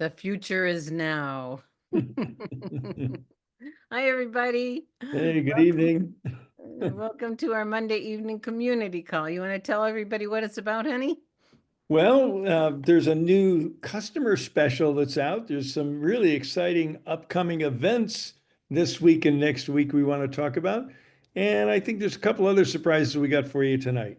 The future is now. Hi, everybody. Hey, good evening. Welcome to our Monday evening community call. You want to tell everybody what it's about, honey? Well, there's a new customer special that's out. There's some really exciting upcoming events this week and next week we want to talk about. And I think there's a couple other surprises we got for you tonight.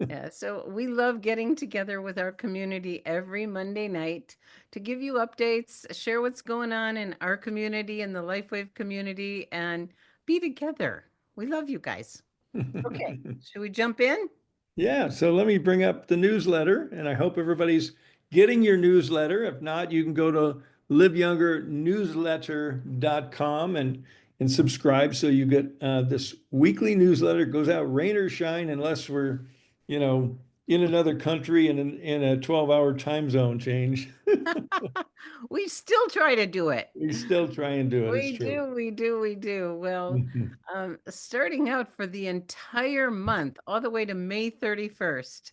Yeah, so we love getting together with our community every Monday night to give you updates, share what's going on in our community and the LifeWave community, and be together. We love you guys. Okay, should we jump in? Yeah, so let me bring up the newsletter, and I hope everybody's getting your newsletter. If not, you can go to liveyoungernewsletter.com and subscribe so you get this weekly newsletter. It goes out rain or shine, unless we're, you know, in another country and in a 12-hour time zone change. We still try to do it. We still try and do it. It's We true. do, we do, we do. Well, starting out for the entire month, all the way to May 31st,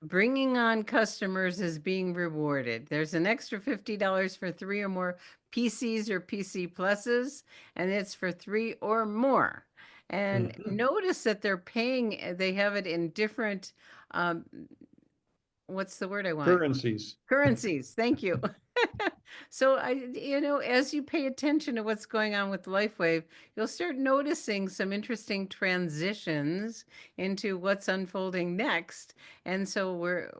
bringing on customers is being rewarded. There's an extra $50 for 3 or more PCs or PC pluses, and it's for 3 or more. And notice that they're paying, they have it in different, um, what's the word I want? Currencies. Currencies. Thank you. So as you pay attention to what's going on with LifeWave, you'll start noticing some interesting transitions into what's unfolding next. And so we're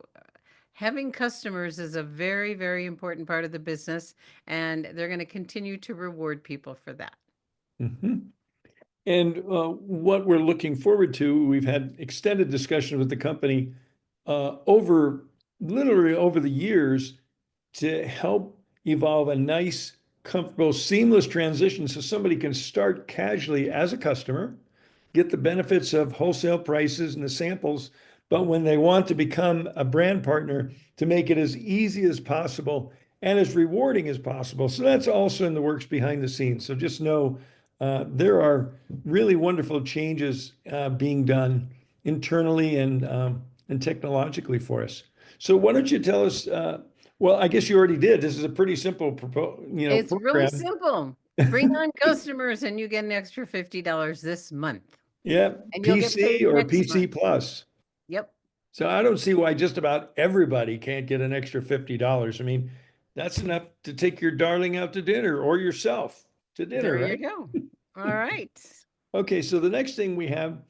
having customers is a very, very important part of the business, and they're going to continue to reward people for that. Mhm. And what we're looking forward to, we've had extended discussion with the company literally over the years to help evolve a nice, comfortable, seamless transition so somebody can start casually as a customer, get the benefits of wholesale prices and the samples, but when they want to become a brand partner, to make it as easy as possible and as rewarding as possible. So that's also in the works behind the scenes. So just know there are really wonderful changes being done internally and technologically for us. So why don't you tell us? Well, I guess you already did. This is a pretty simple, It's really program. simple. Bring on customers, and you get an extra $50 this month, Yeah, and you'll get paid PC or next PC month. Plus. Yep. So I don't see why just about everybody can't get an extra $50. I mean, that's enough to take your darling out to dinner or yourself to dinner, There you right? go. All right. Okay, so the next thing we have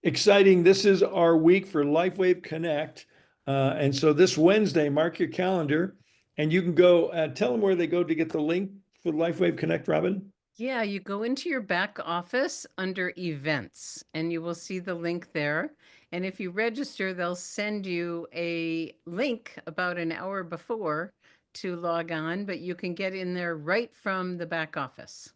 exciting. This is our week for LifeWave Connect. And so this Wednesday, mark your calendar and you can go tell them where they go to get the link for LifeWave Connect, Robin. Yeah, you go into your back office under events and you will see the link there. And if you register, they'll send you a link about an hour before to log on, but you can get in there right from the back office.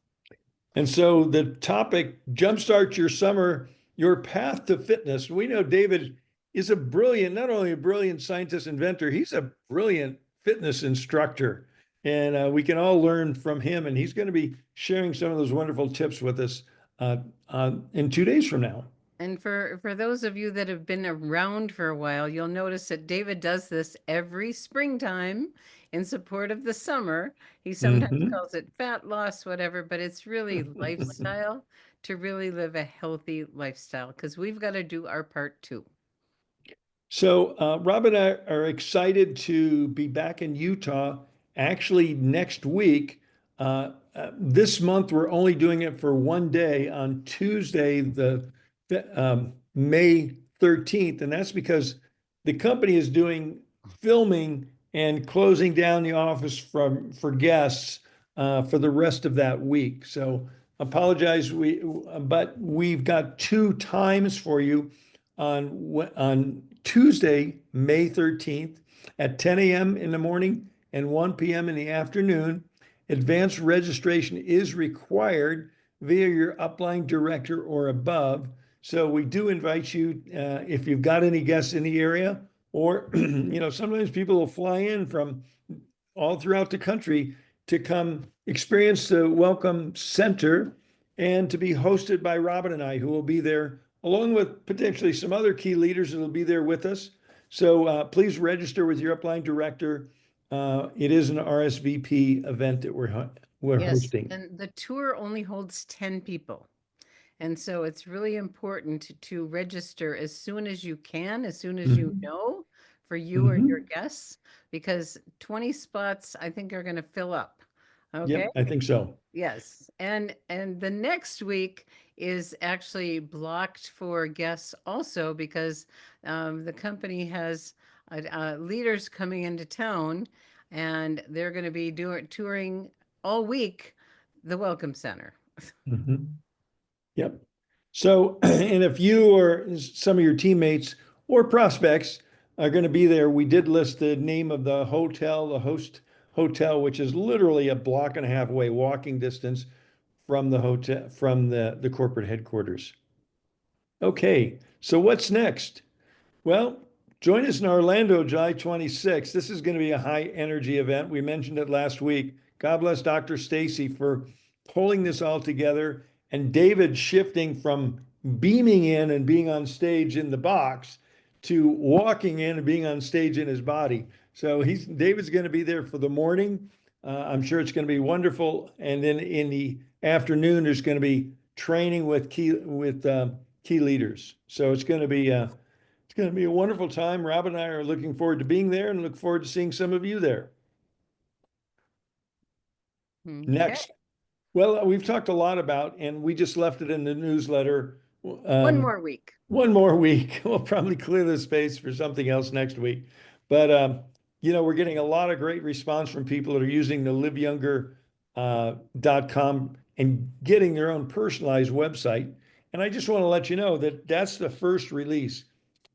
And so the topic, Jumpstart Your Summer, Your Path to Fitness. We know David is not only a brilliant scientist inventor, he's a brilliant fitness instructor. And we can all learn from him. And he's going to be sharing some of those wonderful tips with us in 2 days from now. And for those of you that have been around for a while, you'll notice that David does this every springtime in support of the summer. He sometimes Mhm. calls it fat loss, whatever, but it's really lifestyle to really live a healthy lifestyle because we've got to do our part too. So, Rob and I are excited to be back in Utah actually next week. This month, we're only doing it for one day on Tuesday, May 13th. And that's because the company is doing filming and closing down the office for guests for the rest of that week. So, apologize, but we've got two times for you on Tuesday, May 13th at 10 a.m. in the morning and 1 p.m. in the afternoon. Advanced registration is required via your upline director or above. So we do invite you if you've got any guests in the area, or sometimes people will fly in from all throughout the country to come experience the Welcome Center and to be hosted by Robin and I, who will be there along with potentially some other key leaders that will be there with us. So please register with your upline director It is an RSVP event that we're Yes, hosting. and the tour only holds 10 people. And so it's really important to register as soon as you can, as soon as you Mhm. know for you or your Mhm. guests, because 20 spots I think are going to fill up. Okay? Yep, I think so. Yes. And the next week is actually blocked for guests also because the company has leaders coming into town and they're going to be doing touring all week the Welcome Center. Mhm. Yep. So, and if you or some of your teammates or prospects are going to be there, we did list the name of the hotel, the host hotel, which is literally a block and a half away walking distance from the hotel, from the corporate headquarters. Okay, so what's next? Well, join us in Orlando, July 26th. This is going to be a high energy event. We mentioned it last week. God bless Dr. Stacy for pulling this all together and David shifting from beaming in and being on stage in the box to walking in and being on stage in his body. So David's going to be there for the morning. I'm sure it's going to be wonderful. And then in the afternoon, there's going to be training with key leaders. So it's going to be a wonderful time. Rob and I are looking forward to being there and look forward to seeing some of you there. Okay. Next, well, we've talked a lot about, and we just left it in the newsletter. One Um, more week. one more week. We'll probably clear the space for something else next week. But, we're getting a lot of great response from people that are using the liveyounger.com and getting their own personalized website. And I just want to let you know that that's the first release.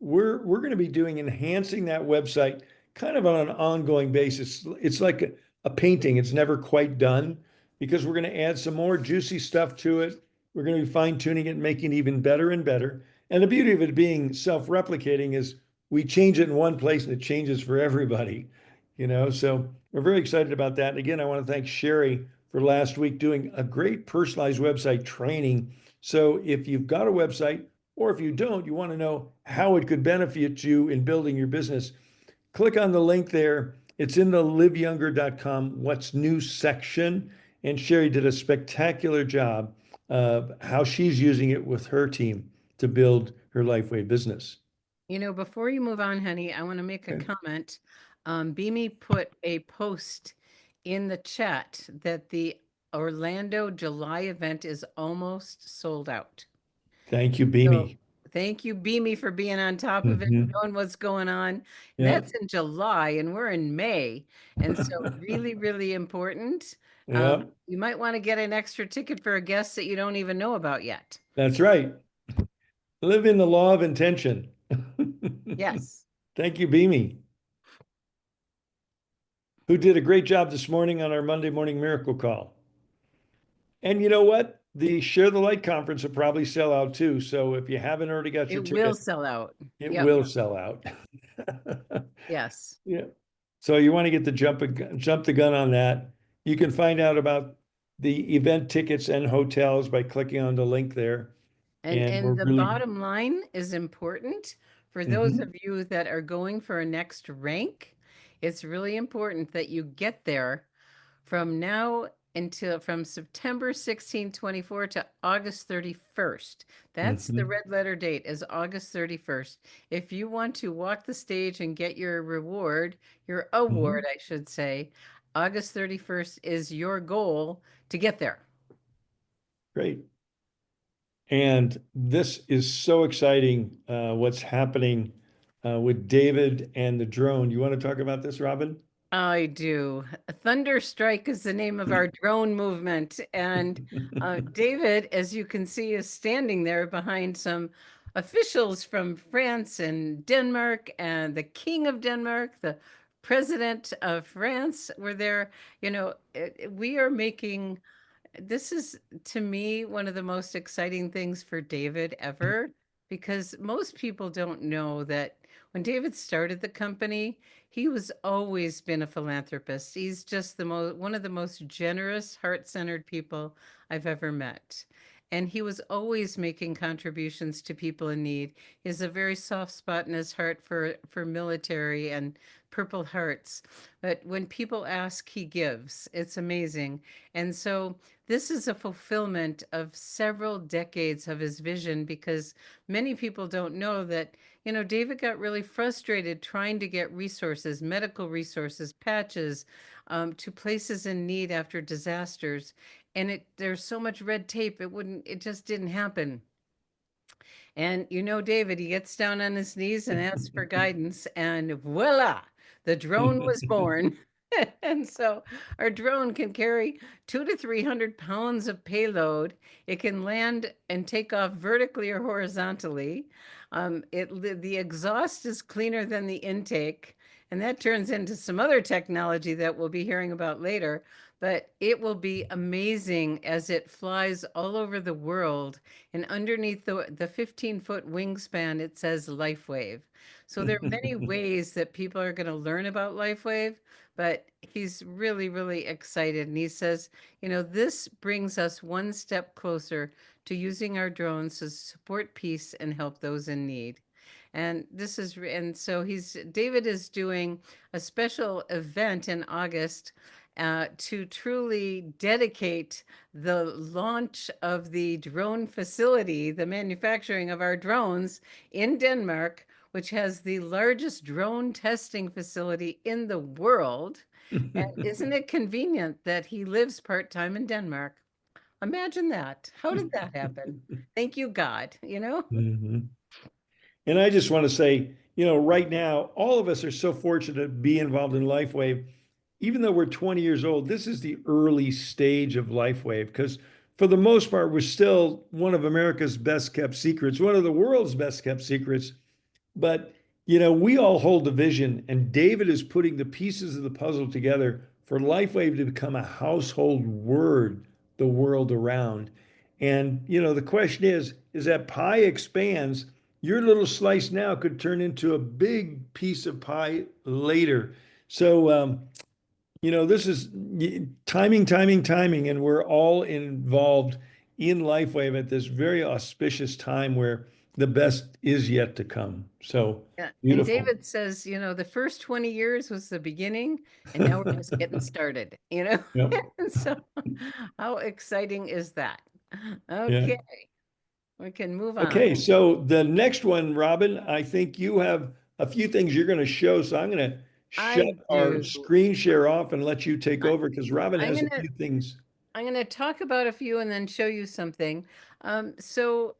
We're going to be doing enhancing that website kind of on an ongoing basis. It's like a painting. It's never quite done because we're going to add some more juicy stuff to it. We're going to be fine tuning it and making it even better and better. And the beauty of it being self-replicating is we change it in one place and it changes for everybody, So we're very excited about that. And again, I want to thank Sherry for last week doing a great personalized website training. So if you've got a website or if you don't, you want to know how it could benefit you in building your business, click on the link there. It's in the liveyounger.com What's New section. And Sherry did a spectacular job of how she's using it with her team to build her Lifeway business. Before you move on, honey, I want to make a Okay. comment. Beamy put a post in the chat that the Orlando July event is almost sold out. Thank you, So Beamy. thank you, Beamy, for being on top of it, Mhm. knowing what's going on. Yeah. That's in July, and we're in May. And so really, really important. Yeah, You might want to get an extra ticket for a guest that you don't even know about yet. that's right. Live in the law of intention. Yes. Thank you, Beamy, who did a great job this morning on our Monday morning miracle call. And you know what? The Share the Light conference will probably sell out too. So if you haven't already got your It will ticket, sell out. it Yep. will sell out. Yes. Yeah. So you want to get the jump the gun on that. You can find out about the event tickets and hotels by clicking on the link there. And we're And the really, bottom line is important for those Mhm. of you that are going for a next rank. It's really important that you get there from now until from September 16, 24 to August 31st. That's the Mhm. red letter date is August 31st. If you want to walk the stage and get your reward, your award, Mhm. I should say, August 31st is your goal to get there. Great. And this is so exciting, what's happening with David and the drone. You want to talk about this, Robin? I do. Thunderstrike is the name of our drone movement. And David, as you can see, is standing there behind some officials from France and Denmark, and the King of Denmark, the President of France were there. We are making this is to me one of the most exciting things for David ever because most people don't know that when David started the company, he was always been a philanthropist. He's just the most one of the most generous, heart-centered people I've ever met. And he was always making contributions to people in need. He has a very soft spot in his heart for military and Purple Hearts. But when people ask, he gives. It's amazing. And so this is a fulfillment of several decades of his vision, because many people don't know that, David got really frustrated trying to get resources, medical resources, patches, to places in need after disasters. And there's so much red tape, it just didn't happen. And David, he gets down on his knees and asks for guidance, and voila, the drone was born. And so our drone can carry 200 to 300 pounds of payload. It can land and take off vertically or horizontally. The exhaust is cleaner than the intake, and that turns into some other technology that we'll be hearing about later. But it will be amazing as it flies all over the world, and underneath the 15-foot wingspan, it says LifeWave. So there are many ways that people are going to learn about LifeWave, but he's really, really excited. And he says, this brings us one step closer to using our drones to support peace and help those in need. And so David is doing a special event in August, to truly dedicate the launch of the drone facility, the manufacturing of our drones in Denmark, which has the largest drone testing facility in the world. And isn't it convenient that he lives part-time in Denmark? Imagine that. How did that happen? Thank you, God. Mhm. And I just want to say, right now, all of us are so fortunate to be involved in LifeWave. Even though we're 20 years old, this is the early stage of LifeWave, because for the most part, we're still one of America's best kept secrets, one of the world's best kept secrets. But, we all hold a vision, and David is putting the pieces of the puzzle together for LifeWave to become a household word the world around. And, the question is that pie expands, your little slice now could turn into a big piece of pie later. So, this is timing, timing, timing, and we're all involved in LifeWave at this very auspicious time where the best is yet to come. So Yeah. And beautiful. David says, the first 20 years was the beginning, and now we're just getting started. Yep. And so how exciting is that? Yeah. Okay, we can move on. Okay. So the next one, Robin, I think you have a few things you're going to show. So I'm going to shut I our do. screen share off and let you take I, over because Robin I'm has a gonna few things. I'm gonna talk about a few and then show you something. So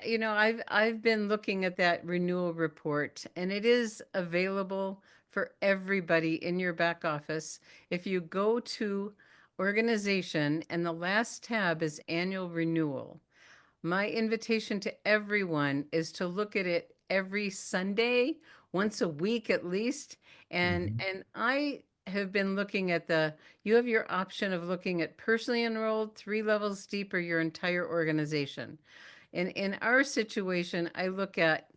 I've been looking at that renewal report, and it is available for everybody in your back office. If you go to organization and the last tab is annual renewal, my invitation to everyone is to look at it every Sunday, once a week at least. And Mhm. and I have been looking at you have your option of looking at personally enrolled, 3 levels deep, or your entire organization. In our situation, I look at,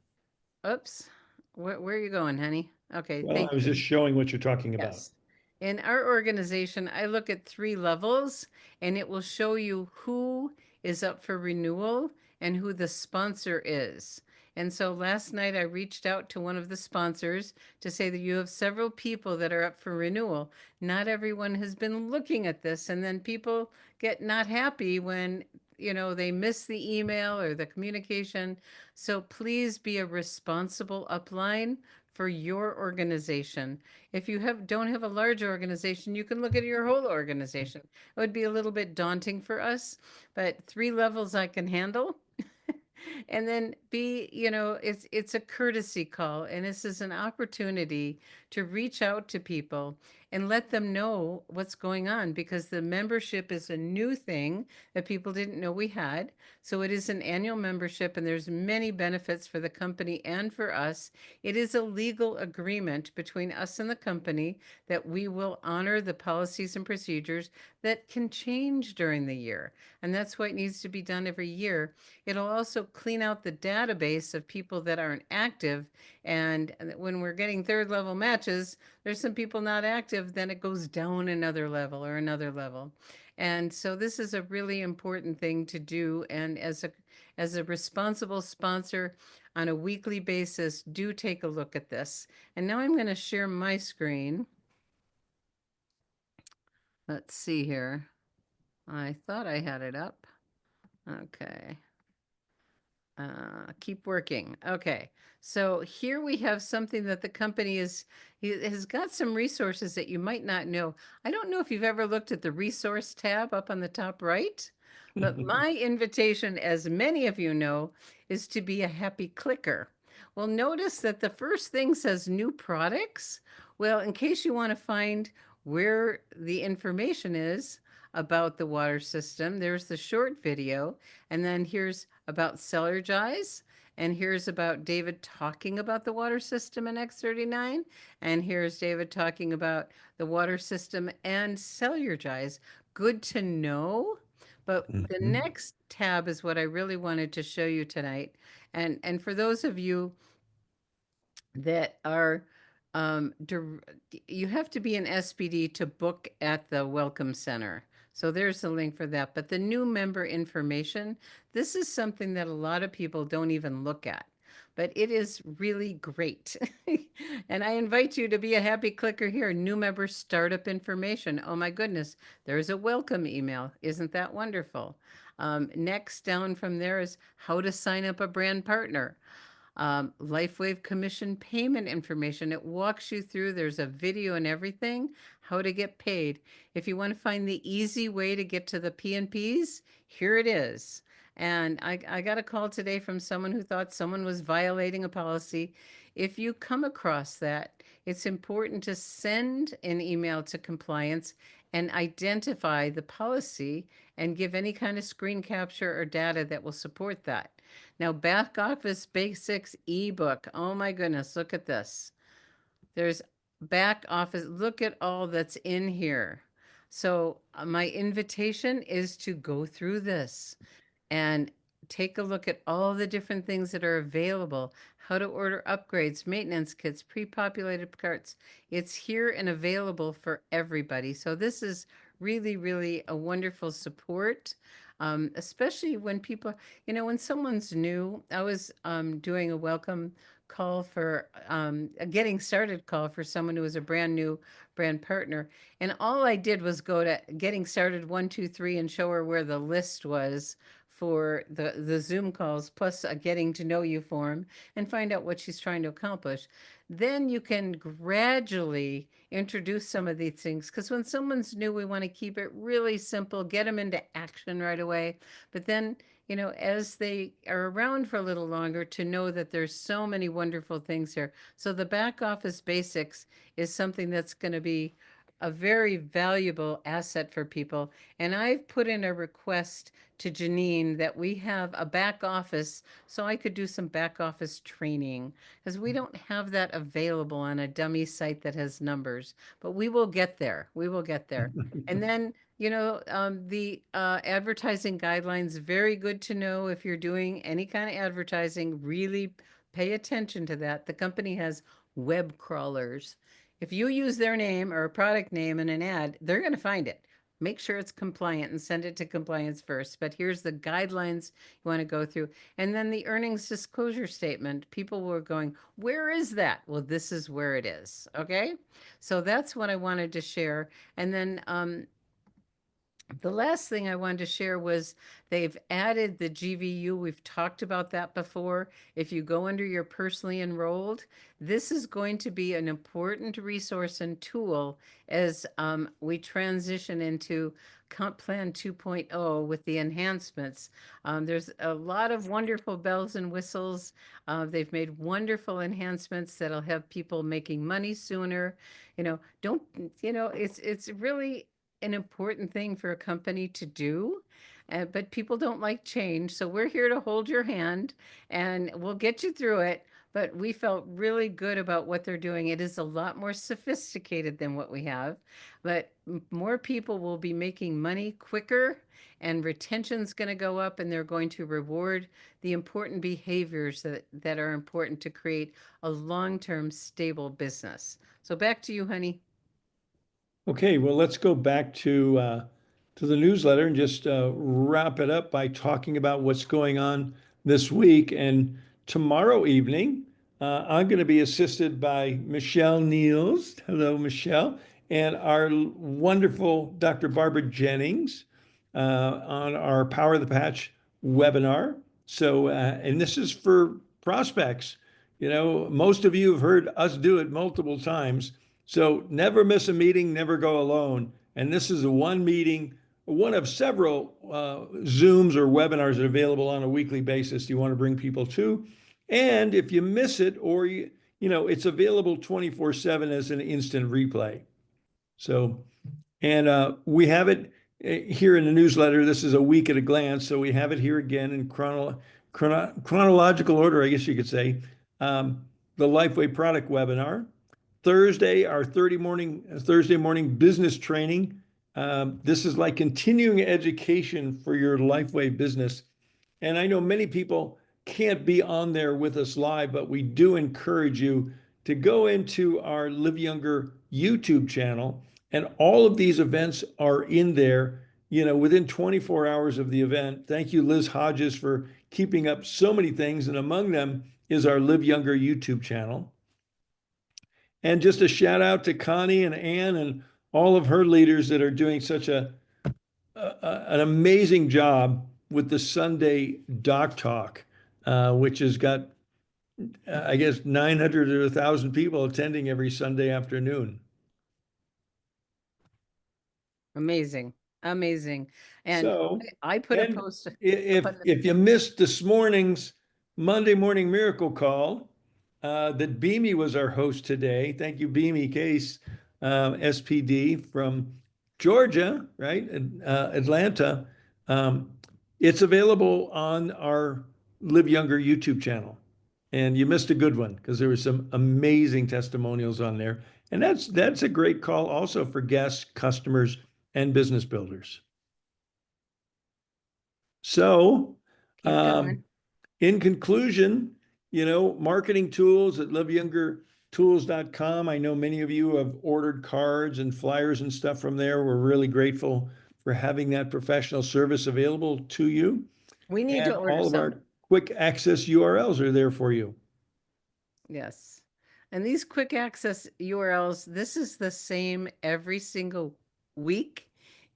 oops, where are you going, honey? Okay, Well, thank I was you. just showing what you're talking about. Yes. In our organization, I look at 3 levels, and it will show you who is up for renewal and who the sponsor is. And so last night I reached out to one of the sponsors to say that you have several people that are up for renewal. Not everyone has been looking at this, and then people get not happy when they miss the email or the communication. So please be a responsible upline for your organization. If you don't have a large organization, you can look at your whole organization. It would be a little bit daunting for us, but 3 levels I can handle. And then it's a courtesy call, and this is an opportunity to reach out to people and let them know what's going on, because the membership is a new thing that people didn't know we had. So it is an annual membership, and there's many benefits for the company and for us. It is a legal agreement between us and the company that we will honor the policies and procedures that can change during the year. And that's why it needs to be done every year. It'll also clean out the database of people that aren't active. And when we're getting 3rd level matches, there's some people not active, then it goes down another level or another level. And so this is a really important thing to do. And as a responsible sponsor on a weekly basis, do take a look at this. And now I'm going to share my screen. Let's see here. I thought I had it up. Okay. Keep working. Okay. So here we have something that the company has got some resources that you might not know. I don't know if you've ever looked at the resource tab up on the top right, but my invitation, as many of you know, is to be a happy clicker. Well, notice that the first thing says new products. Well, in case you want to find where the information is about the water system, there's the short video. And then here's about Cellergize. And here's about David talking about the water system in X39. And here's David talking about the water system and Cellergize. Good to know. But the Mhm. next tab is what I really wanted to show you tonight. And for those of you that are you have to be an SPD to book at the Welcome Center. So there's the link for that. But the new member information, this is something that a lot of people don't even look at, but it is really great. And I invite you to be a happy clicker here. New member startup information. Oh my goodness, there's a welcome email. Isn't that wonderful? Next down from there is how to sign up a brand partner. LifeWave Commission payment information. It walks you through, there's a video and everything, how to get paid. If you want to find the easy way to get to the P&Ps, here it is. And I got a call today from someone who thought someone was violating a policy. If you come across that, it's important to send an email to compliance and identify the policy and give any kind of screen capture or data that will support that. Now, Back Office Basics ebook. Oh my goodness, look at this. There's Back Office. Look at all that's in here. So, my invitation is to go through this and take a look at all the different things that are available, how to order upgrades, maintenance kits, pre-populated carts. It's here and available for everybody. So this is really, really a wonderful support. Especially when people, when someone's new. I was doing a welcome call for a getting started call for someone who was a brand new brand partner. And all I did was go to getting started 123 and show her where the list was for the Zoom calls, plus a getting to know you form, and find out what she's trying to accomplish. Then you can gradually introduce some of these things, because when someone's new, we want to keep it really simple, get them into action right away. But then, as they are around for a little longer, to know that there's so many wonderful things here. So the Back Office Basics is something that's going to be a very valuable asset for people. And I've put in a request to Janine that we have a back office so I could do some back office training, because we don't have that available on a dummy site that has numbers, but we will get there. We will get there. And then, the advertising guidelines, very good to know if you're doing any kind of advertising, really pay attention to that. The company has web crawlers. If you use their name or a product name in an ad, they're going to find it. Make sure it's compliant and send it to compliance first. But here's the guidelines you want to go through. And then the earnings disclosure statement. People were going, where is that? Well, this is where it is. Okay. So that's what I wanted to share. And then the last thing I wanted to share was they've added the GVU. We've talked about that before. If you go under your personally enrolled, this is going to be an important resource and tool as we transition into Comp Plan 2.0 with the enhancements. There's a lot of wonderful bells and whistles. They've made wonderful enhancements that'll have people making money sooner. Don't, it's really an important thing for a company to do. But people don't like change. So we're here to hold your hand and we'll get you through it. But we felt really good about what they're doing. It is a lot more sophisticated than what we have, but more people will be making money quicker and retention's going to go up, and they're going to reward the important behaviors that are important to create a long-term stable business. So back to you, honey. Okay, well, let's go back to to the newsletter and just wrap it up by talking about what's going on this week. And tomorrow evening, I'm going to be assisted by Michelle Niels. Hello, Michelle. And our wonderful Dr. Barbara Jennings on our Power of the Patch webinar. So, and this is for prospects. You know, most of you have heard us do it multiple times. So never miss a meeting, never go alone. And this is a one meeting, one of several Zooms or webinars that are available on a weekly basis you want to bring people to. And if you miss it or you know, it's available 24/7 as an instant replay. So, and we have it here in the newsletter. This is a week at a glance. So we have it here again in chronological order, I guess you could say. The Lifeway product webinar. Thursday, our Thursday morning business training. This is like continuing education for your Lifeway business. And I know many people can't be on there with us live, but we do encourage you to go into our Live Younger YouTube channel. And all of these events are in there, you know, within 24 hours of the event. Thank you, Liz Hodges, for keeping up so many things. And among them is our Live Younger YouTube channel. And just a shout out to Connie and Ann and all of her leaders that are doing such an amazing job with the Sunday Doc Talk, which has got, I guess, 900 or 1,000 people attending every Sunday afternoon. Amazing. Amazing. And So, I put a and post. if you missed this morning's Monday Morning Miracle Call, that Beamy was our host today. Thank you, Beamy Case, SPD from Georgia, right? Atlanta. It's available on our Live Younger YouTube channel. And you missed a good one because there were some amazing testimonials on there. And that's a great call also for guests, customers, and business builders. So, Keep going. in conclusion, you know, marketing tools at liveyoungertools.com. I know many of you have ordered cards and flyers and stuff from there. We're really grateful for having that professional service available to you. We need And to order all of some. our quick access URLs are there for you. Yes. And these quick access URLs, this is the same every single week.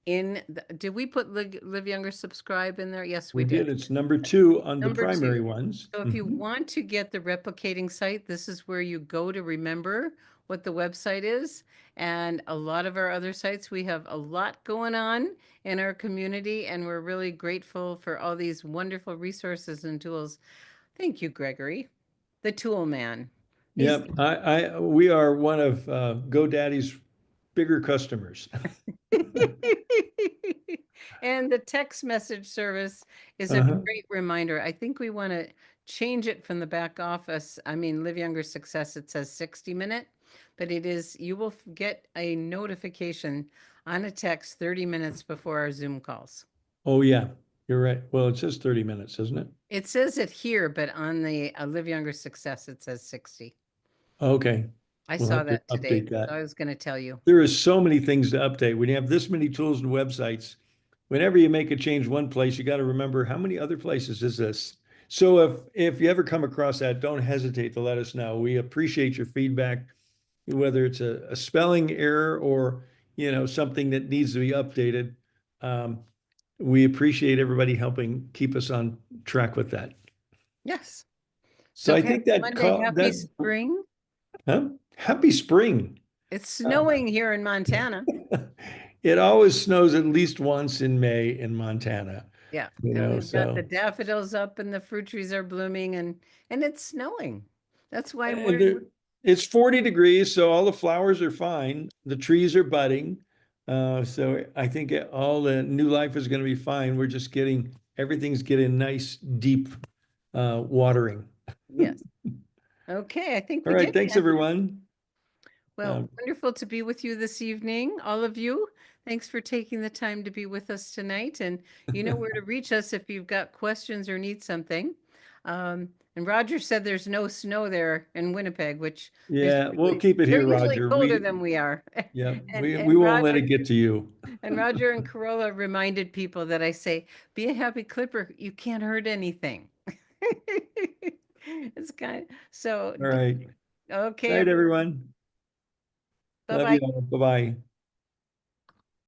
Did we put Live Younger Subscribe in there? Yes, we did. It's number 2 on the Number primary 2. ones. So if you want to get the replicating site, this is where you go to remember what the website is. And a lot of our other sites, we have a lot going on in our community, and we're really grateful for all these wonderful resources and tools. Thank you, Gregory, the tool man. Yep, we are one of GoDaddy's bigger customers. And the text message service is a great reminder. I think we want to change it from the back office. I mean, Live Younger Success, it says 60-minute, but it is, you will get a notification on a text 30 minutes before our Zoom calls. Oh, yeah, you're right. Well, it says 30 minutes, doesn't it? It says it here, but on the Live Younger Success, it says 60. Okay. I We'll saw have to that today. update that. So I was going to tell you. There is so many things to update. When you have this many tools and websites, whenever you make a change one place, you got to remember how many other places is this? So if you ever come across that, don't hesitate to let us know. We appreciate your feedback, whether it's a spelling error or, you know, something that needs to be updated. We appreciate everybody helping keep us on track with that. Yes. So I think that Monday, happy spring. Huh? Happy spring. It's snowing here in Montana. It always snows at least once in May in Montana. Yeah. You know, we've got the daffodils up and the fruit trees are blooming and it's snowing. That's why it's 40 degrees, so all the flowers are fine. The trees are budding. So I think all the new life is going to be fine. We're just everything's getting nice, deep watering. Yes. Okay, I think all right, thanks everyone. Well, wonderful to be with you this evening, all of you. Thanks for taking the time to be with us tonight. And you know where to reach us if you've got questions or need something. And And Roger said there's no snow there in Winnipeg, which Yeah, we'll keep it they're here, usually Roger. colder than we are. Yeah, And we and won't let Roger it get to you. and Roger and Corolla reminded people that I say, be a happy clipper. You can't hurt anything. It's kind so All right. okay, Night, everyone. bye Love you bye. all. Bye-bye.